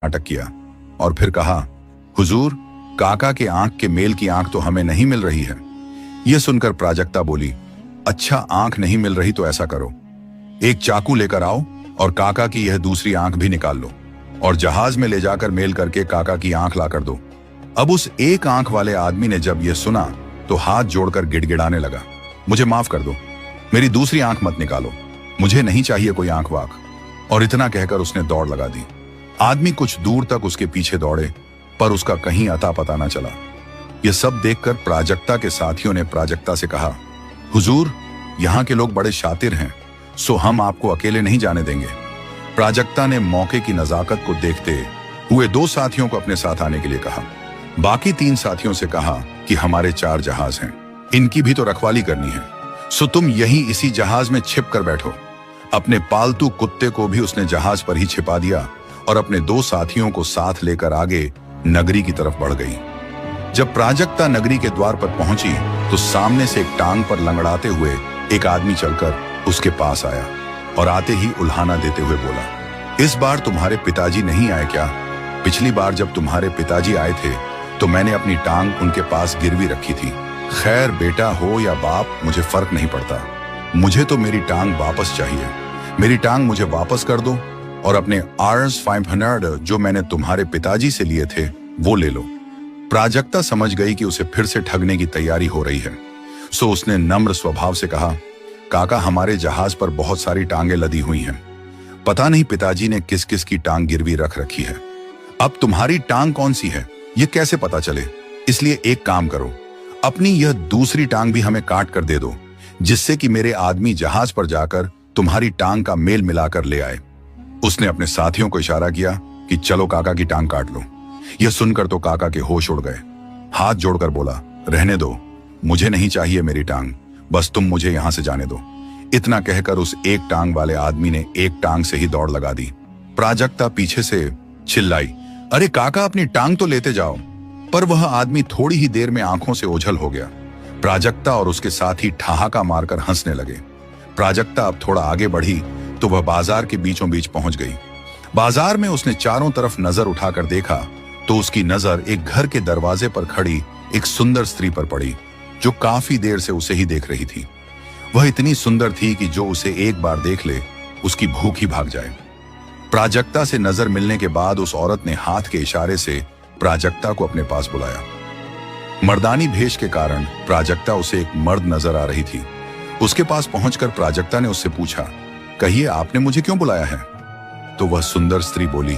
नाटक किया और फिर कहा, हुजूर, काका के आंख के मेल की आंख तो हमें नहीं मिल रही है। यह सुनकर प्राजक्ता बोली, अच्छा, आंख नहीं मिल रही तो ऐसा करो, एक चाकू लेकर आओ और काका की यह दूसरी आंख भी निकाल लो और जहाज में ले जाकर मेल करके काका की आंख लाकर दो। अब उस एक आंख वाले आदमी ने जब यह सुना तो हाथ जोड़कर गिड़गिड़ाने लगा, मुझे माफ कर दो, मेरी दूसरी आंख मत निकालो, मुझे नहीं चाहिए कोई आंख वाक। और इतना कहकर उसने दौड़ लगा दी। आदमी कुछ दूर तक उसके पीछे दौड़े पर उसका कहीं अता पता न चला। यह सब देखकर प्राजक्ता के साथियों ने प्राजक्ता से कहा, हुजूर, यहाँ के लोग बड़े शातिर हैं, सो हम आपको अकेले नहीं जाने देंगे। प्राजक्ता ने मौके की नजाकत को देखते हुए 2 साथियों को अपने साथ आने के लिए कहा। बाकी 3 साथियों से कहा कि हमारे 4 जहाज हैं, इनकी भी तो रखवाली करनी है, सो तुम यहीं इसी जहाज में छिप कर बैठो। अपने पालतू कुत्ते को भी उसने जहाज पर ही छिपा दिया और अपने 2 साथियों को साथ लेकर आगे नगरी की तरफ बढ़ गई। जब प्राजक्ता नगरी के द्वार पर पहुंची तो सामने से एक टांग पर लंगड़ाते हुए एक आदमी चलकर उसके पास आया और आते ही उल्हाना देते हुए बोला, इस बार तुम्हारे पिताजी नहीं आए क्या? पिछली बार जब तुम्हारे पिताजी आए थे तो मैंने अपनी टांग उनके पास गिरवी रखी थी। खैर, बेटा हो या बाप, मुझे फर्क नहीं पड़ता, मुझे तो मेरी टांग वापस चाहिए। मेरी टांग मुझे वापस कर दो और अपने Rs-500 जो मैंने तुम्हारे पिताजी से लिए थे वो ले लो। प्राजक्ता समझ गई कि उसे फिर से ठगने की तैयारी हो रही है, सो उसने नम्र स्वभाव से कहा, काका, हमारे जहाज पर बहुत सारी टांगे लदी हुई हैं, पता नहीं पिताजी ने किस किस की टांग गिरवी रख रखी है। अब तुम्हारी टांग कौन सी है ये कैसे पता चले? इसलिए एक काम करो, अपनी यह दूसरी टांग भी हमें काट कर दे दो, जिससे कि मेरे आदमी जहाज पर जाकर तुम्हारी टांग का मेल मिलाकर ले आए। उसने अपने साथियों को इशारा किया कि चलो काका की टांग काट लो। यह सुनकर तो काका के होश उड़ गए। हाथ जोड़कर बोला, रहने दो, मुझे नहीं चाहिए मेरी टांग, बस तुम मुझे यहां से जाने दो। इतना कहकर उस एक टांग वाले आदमी ने एक टांग से ही दौड़ लगा दी। प्राजक्ता पीछे से चिल्लाई, अरे काका, अपनी टांग तो लेते जाओ। पर वह आदमी थोड़ी ही देर में आंखों से ओझल हो गया। प्राजक्ता और उसके साथी ठहाका मारकर हंसने लगे। प्राजक्ता अब थोड़ा आगे बढ़ी तो वह बाजार के बीचों बीच पहुंच गई। बाजार में उसने चारों तरफ नजर उठाकर देखा तो उसकी नजर एक घर के दरवाजे पर खड़ी एक सुंदर स्त्री पर पड़ी, जो काफी देर से उसे ही देख रही थी। वह इतनी सुंदर थी कि जो उसे एक बार देख ले उसकी भूख ही भाग जाए। प्राजक्ता से नजर मिलने के बाद उस औरत ने हाथ के इशारे से प्राजक्ता को अपने पास बुलाया। मर्दानी भेष के कारण प्राजक्ता उसे एक मर्द नजर आ रही थी। उसके पास पहुंचकर प्राजक्ता ने उससे पूछा, कहिए, आपने मुझे क्यों बुलाया है? तो वह सुंदर स्त्री बोली,